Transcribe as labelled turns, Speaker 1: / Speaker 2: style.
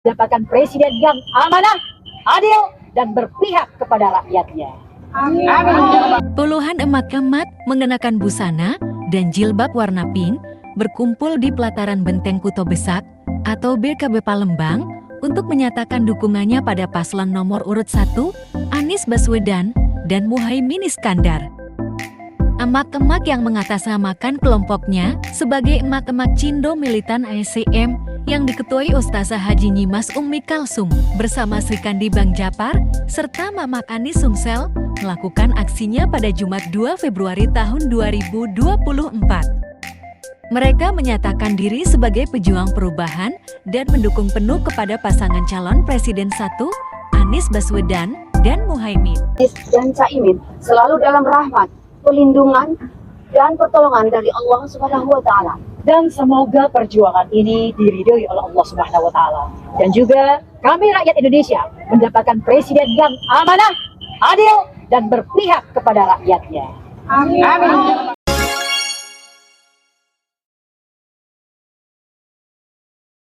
Speaker 1: mendapatkan presiden yang amanah, adil, dan berpihak kepada rakyatnya.
Speaker 2: Amin.
Speaker 3: Puluhan emak-emak mengenakan busana dan jilbab warna pink berkumpul di pelataran Benteng Kuto Besak atau BKB Palembang untuk menyatakan dukungannya pada paslon nomor urut 1, Anies Baswedan dan Muhaimin Iskandar. Emak-emak yang mengatasnamakan kelompoknya sebagai emak-emak Cindo Militan ASCM yang diketuai Ustazah Haji Nyimas Ummi Kalsum bersama Sri Kandi Bang Japar serta Mamak Anies Sumsel melakukan aksinya pada Jumat 2 Februari tahun 2024. Mereka menyatakan diri sebagai pejuang perubahan dan mendukung penuh kepada pasangan calon Presiden 1, Anies Baswedan dan Muhaimin.
Speaker 4: Dan Caimin selalu dalam rahmat, perlindungan, dan pertolongan dari Allah Subhanahu wa Ta'ala.
Speaker 1: Dan semoga perjuangan ini diridhoi oleh Allah Subhanahu wa Ta'ala. Dan juga kami rakyat Indonesia mendapatkan presiden yang amanah, adil, dan berpihak kepada rakyatnya.
Speaker 2: Amin.